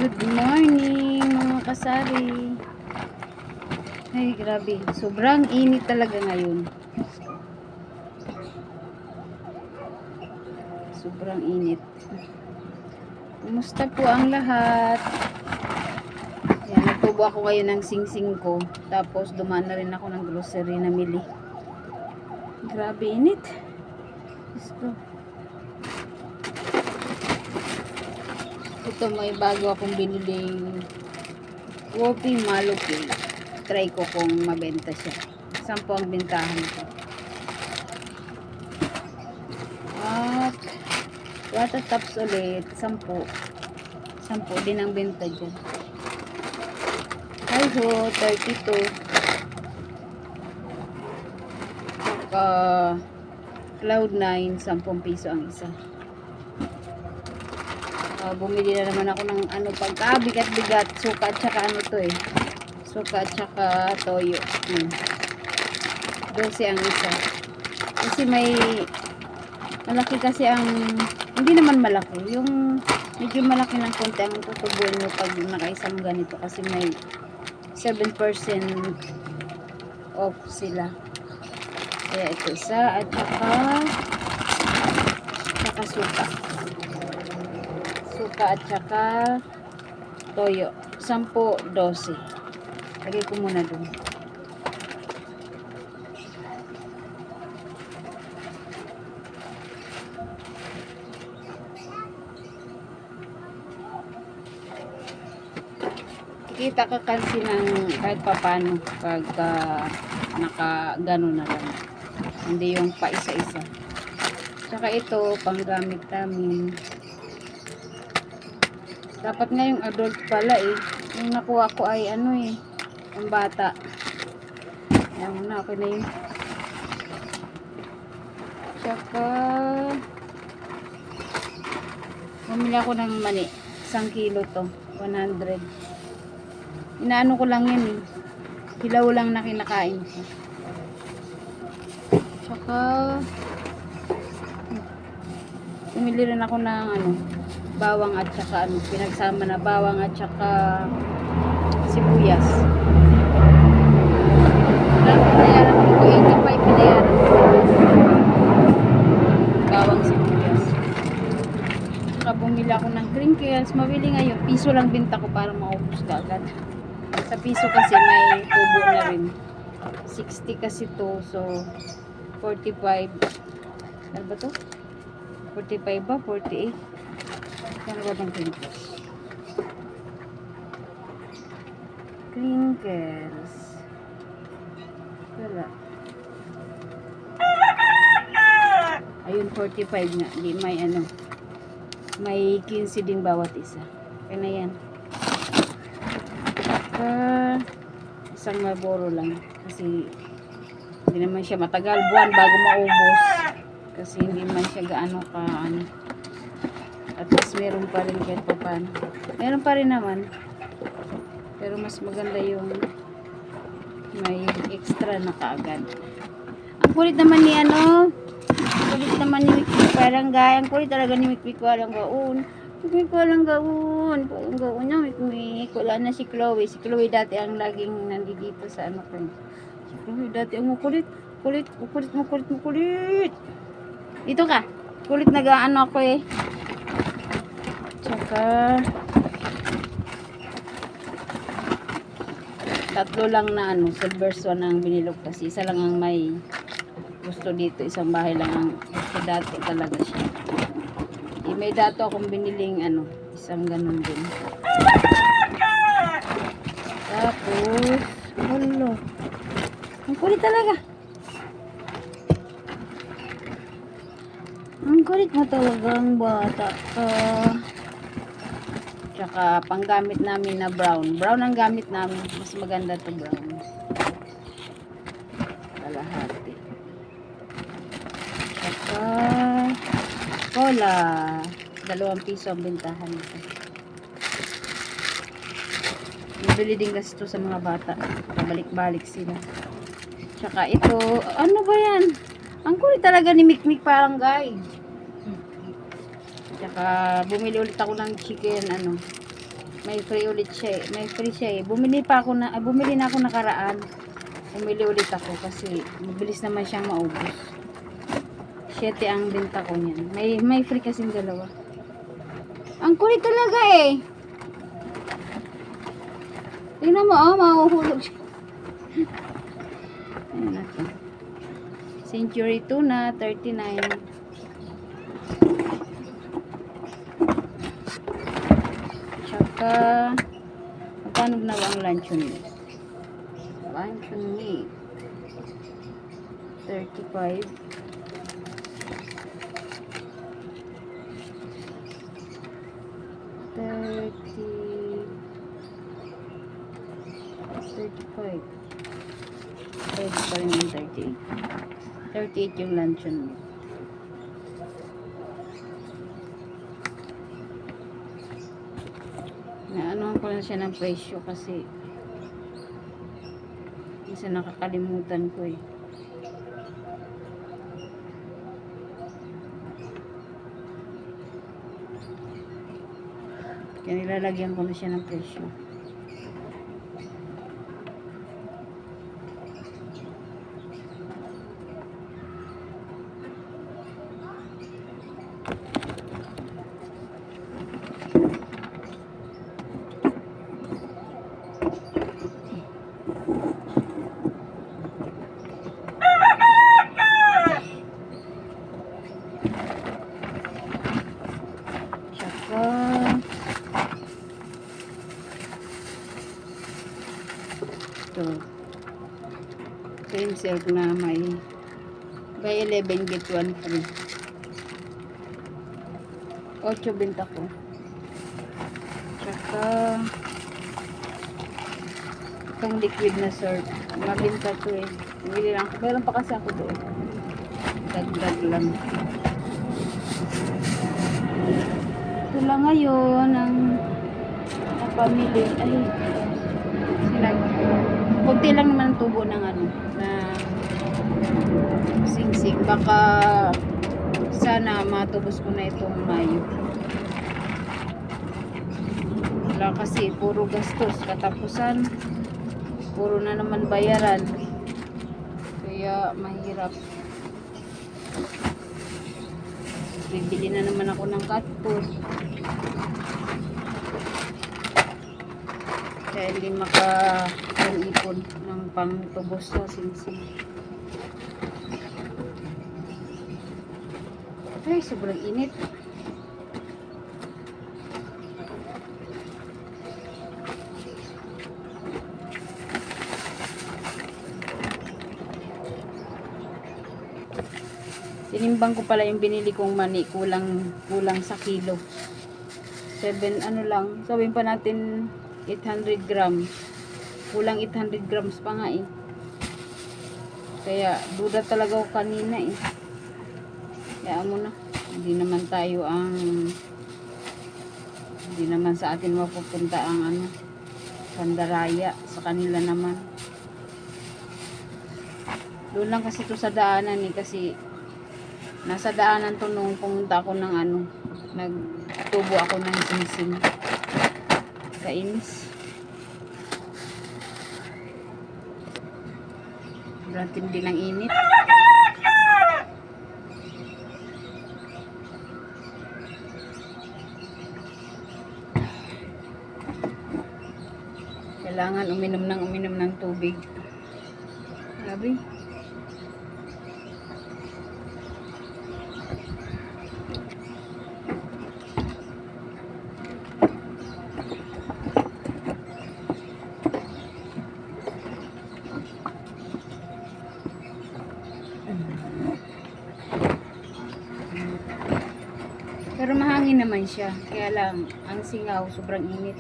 Good morning mga kasari. Ay grabe, sobrang init talaga ngayon. Sobrang init. Kumusta po ang lahat? Yan, nagtubo ako ngayon ng singsing ko. Tapos dumaan na rin ako ng grocery na mili. Grabe init. Diyos ko. Ito may bago akong biniling Whoopie Malupi. Try ko kung mabenta siya. 10 ang bentahan ko. At Wata Tops ulit 10. 10 din ang benta dyan. Ay ho, 32. Saka Cloud9 10 piso ang isa. Bumili na naman ako ng pagkabigat-bigat, suka at saka suka at saka toyo. 12 ang isa. Kasi may malaki kasi ang, hindi naman malaki, yung medyo malaki ng konti ang tutubuin mo pag nakaisang ganito kasi may 7% off sila. Kaya ito isa at saka suka at saka toyo 10-12. Lagay ko muna dun. Kita ka kasi ng kahit papano pag naka gano'n na lang, hindi yung pa isa-isa. Saka ito panggamit namin. Dapat nga yung adult pala yung nakuha ko ay ang bata. Ayan na, okay na yun. Saka bumili ako ng mani, 1 kilo to, 100. Inaano ko lang yun hilaw lang na kinakain ko. Saka bumili rin ako ng bawang at saka pinagsama na bawang at saka sibuyas. Pinayaran ko 85, pinayaran ko bawang sibuyas. Saka bumili ako ng crinkles. Mabili ngayon, piso lang binta ko para maubos ka agad. Sa piso kasi may tubo na rin. 60 kasi to, so 45. Ano ba to? 45 ba? 48? Ano ba itong crinkles? Crinkles. Wala. Ayun, 45 nga. Di may may 15 din bawat isa. Kaya na yan. Isang Marlboro lang. Kasi hindi naman siya matagal. Buwan bago maubos. Kasi hindi man siya gaano ka at least meron pa rin kahit pa paano. Meron pa rin naman. Pero mas maganda yung may extra na kaagad. Ang kulit naman ni Ang kulit naman ni Wikwik Barangay. Ang kulit talaga ni Wikwik Barangay. Wikwik Barangay. Parang gaon niya Wikwik. Wala na si Chloe. Si Chloe dati ang laging nandito sa ko. Si Chloe dati ang kulit. Kulit. Dito ka. Kulit nag-aano ako Tsaka tatlo lang na silver swan ang binilog kasi isa lang ang may gusto dito, isang bahay lang ang gusto dati talaga siya. May dato akong biniling isang ganun din. Tapos ang kulit talaga. Ang kulit mo talagang bata ka. Tsaka panggamit namin na brown. Brown ang gamit namin. Mas maganda to brown. Kalahati. Tsaka cola. 2 piso ang bintahan nito. Nabili din kasi ito sa mga bata. Pabalik-balik sila. Tsaka ito. Ano ba yan? Ang kulit talaga ni Mikmik Barangay. Tsaka bumili ulit ako ng chicken May free ulit siya eh. May free siya eh. Bumili na ako nakaraan. Bumili ulit ako kasi mabilis naman siyang maubos. 7 ang benta ko niyan. May free kasing dalawa. Ang kulit talaga eh. Tingnan mo oh, mahuhulog siya. Ayun na to. Century tuna, 39. Tsaka, magkano na ba ang luncheon meat? Luncheon meat. 35. 35. Pwede pa rin yung 38. 38 yung luncheon meat. Naanohan ko lang siya ng presyo kasi isa nakakalimutan ko eh. Kaya nilalagyan ko na siya ng presyo. Ito cream silk na may buy 11 get 1 free. 8 benta ko. Tsaka itong liquid na sort mabenta to eh. Bili lang. Meron pa kasi ako doon. Dagdag lang. Ito lang ngayon ang napamili. Ay, kunti lang naman ang tubo ng ano na singsing. Baka sana matubos ko na itong Mayo. Wala kasi puro gastos katapusan, puro na naman bayaran, kaya mahirap. Bibili na naman ako ng cat food kaya hindi maka-ipon ng pangtubos sa singsing. Ay, sobrang init. Tinimbang ko pala yung binili kong mani, kulang sa kilo. 7 ano lang, sabihin pa natin 800 grams. Kulang 800 grams pa nga eh. Kaya duda talaga ako kanina eh. Kaya mo na, hindi naman sa atin mapupunta ang ano, Pandaraya, sa kanila naman. Doon lang kasi to sa daanan eh, kasi nasa daanan to nung pumunta ako ng ano, nagtubo ako ng singsing. Kainis. Sobrang tindi ng init. Kailangan uminom ng tubig. Grabe. Pero mahangin naman siya. Kaya lang, ang singaw, sobrang init.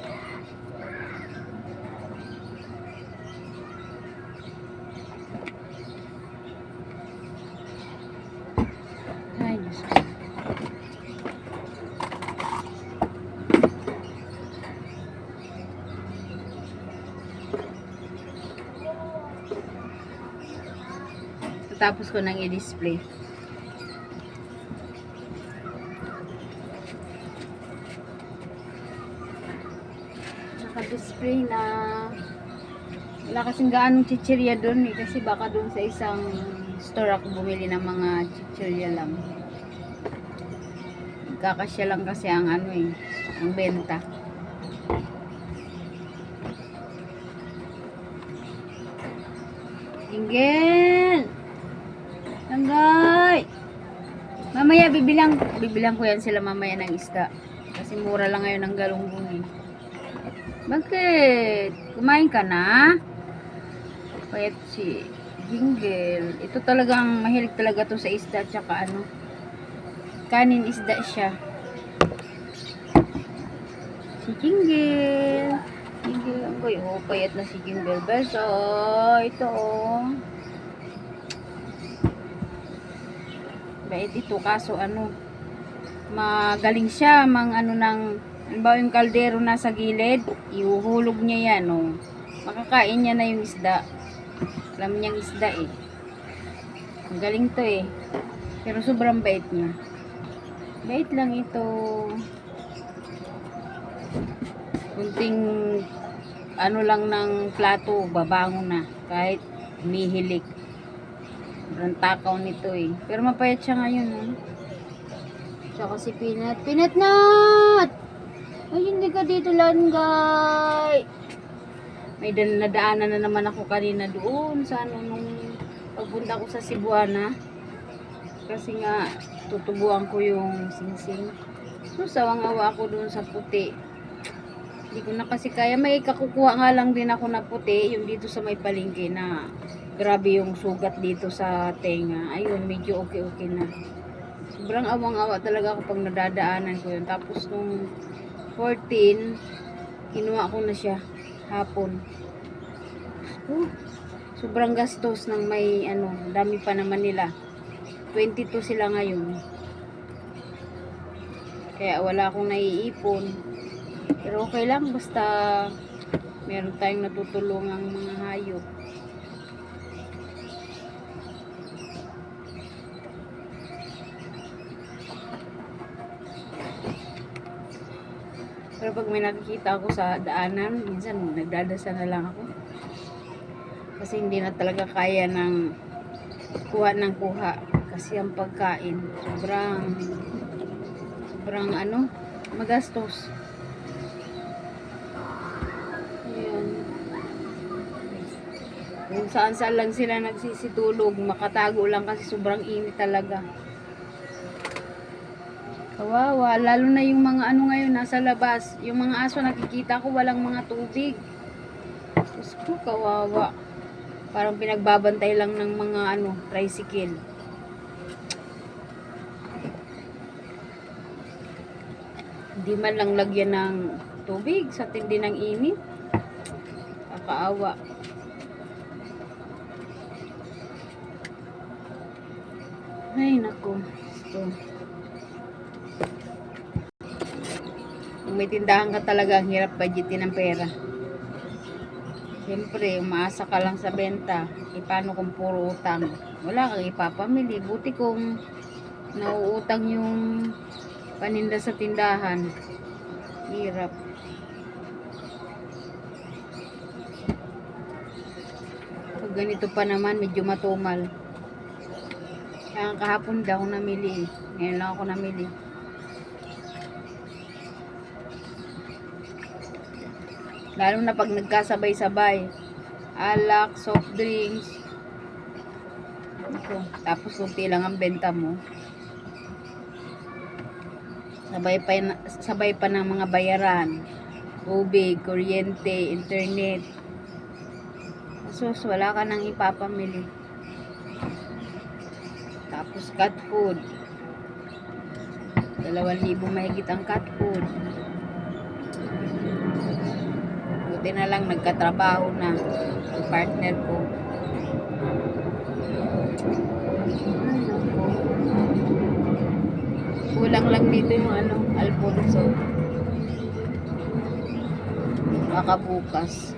Ay, Diyos ko. Tapos ko nang i-display. naka-display na wala kasing gaanong chichirya doon eh, kasi baka doon sa isang store ako bumili ng mga chichirya lang. Kakasya lang kasi ang ano eh, ang benta. Tinggen! Tanggay! Mamaya bibilang ko yan sila mamaya ng isda. Kasi mura lang ngayon ang galunggong eh. Bakit? Kumain ka na? Payat si Jingle. Ito talagang mahilig talaga to sa isda tsaka ano. Kanin isda siya. Si Jingle. Jingle lang ko. Oh, payat na si Jingle. Beso. Ito oh. Bait ito kaso ano. Magaling siya. Ano ng halimbawa yung kaldero nasa gilid. Ihuhulog niya yan oh. Makakain niya na yung isda. Alam niyang isda eh. Ang galing to eh. Pero sobrang bait niya. Bait lang ito. Kunting ano lang ng plato, babango na. Kahit mihilik. Sobrang takaw nito eh. Pero mapayat siya ngayon eh. Tsaka si Peanut. Peanut Nut! Ay, hindi ka dito langgay. May nadaanan na naman ako kanina doon sa ano nung pagpunta ko sa Cebuana. Kasi nga tutubuan ko yung singsing. So sawang-awa ako doon sa puti. Hindi ko na kasi kaya. May kakukuha nga lang din ako na puti, yung dito sa may palengke na grabe yung sugat dito sa tenga. Ayun, medyo okay na. Sobrang awang-awa talaga ako pag nadadaanan ko yun. Tapos nung 14, kinuha ko na siya hapon. Sobrang gastos ng may ano, dami pa naman nila. 22 sila ngayon. Kaya wala akong naiipon. Pero okay lang basta meron tayong natutulungang mga hayop. Pero pag may nakikita ako sa daanan, minsan nagdadasal na lang ako. Kasi hindi na talaga kaya ng kuha ng kuha. Kasi ang pagkain, sobrang ano, magastos. Ayan. Kung saan lang sila nagsisitulog, makatago lang kasi sobrang init talaga. Kawawa, lalo na yung mga ano ngayon nasa labas. Yung mga aso nakikita ko walang mga tubig. Diyos ko, kawawa. Parang pinagbabantay lang ng mga ano, tricycle. Hindi man lang lagyan ng tubig sa tindi ng init. Kakaawa. Ay, naku. Ito. Kung may tindahan ka talaga, ang hirap budgetin ng pera. Siyempre, umaasa ka lang sa benta. E paano kung puro utang? Wala kang ipapamili. Buti kung nauutang yung paninda sa tindahan. Hirap. Pag ganito pa naman, medyo matumal. Kaya kahapon daw ako namili. Ngayon lang ako namili. Lalo na pag nagkasabay-sabay. Alak, soft drinks. Ito. Tapos kunti lang ang benta mo. Sabay pa ng mga bayaran. Tubig, kuryente, internet. So, wala ka nang ipapamili. Tapos cat food. 2,000 mahigit ang cat food. Buti na lang nagkatrabaho na ang partner ko. Kulang lang dito yung ano, Alfonso. Baka bukas.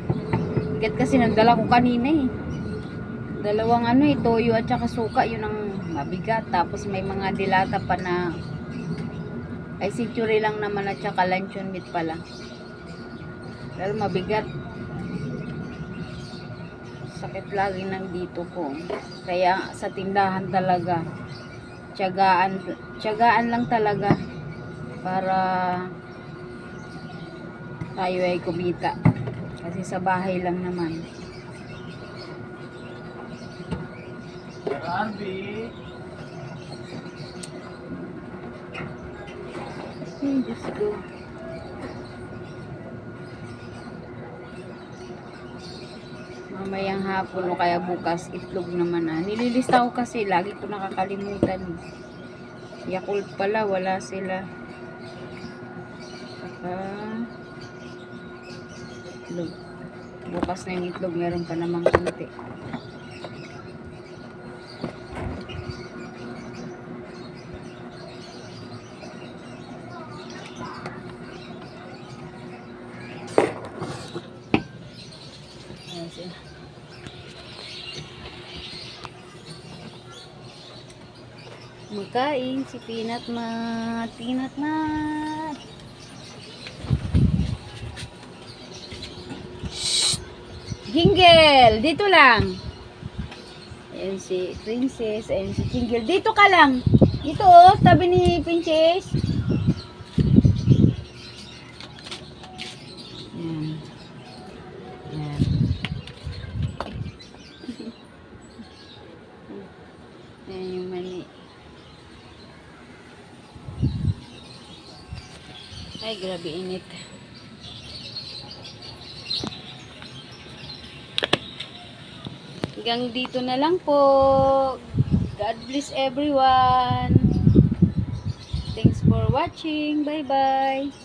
Higit kasi nagdala ko kanina eh. Dalawang ano eh, toyo at saka suka, yun ang mabigat. Tapos may mga dilata pa na ay century lang naman at saka luncheon meat pala. Pero mabigat. Sakit lagi ng dito ko. Kaya sa tindahan talaga, tiyagaan lang talaga para tayo ay kumita. Kasi sa bahay lang naman. Arby. Diyos ko. Mamayang hapon o kaya bukas itlog naman ah. Nililista ko kasi lagi ko nakakalimutan. Yakult pala wala sila. Saka itlog. Bukas na yung itlog meron pa namang konti. Ayan siya. Magkain si Peanut Mat. Peanut Mat. Shh! Jingle! Dito lang. Ayan si Princess. Ayan si Jingle. Dito ka lang. Dito oh. Tabi ni Princess. Ayan. Ayan. Ayan yung mani. Ay, grabe init. Hanggang dito na lang po. God bless everyone. Thanks for watching. Bye-bye.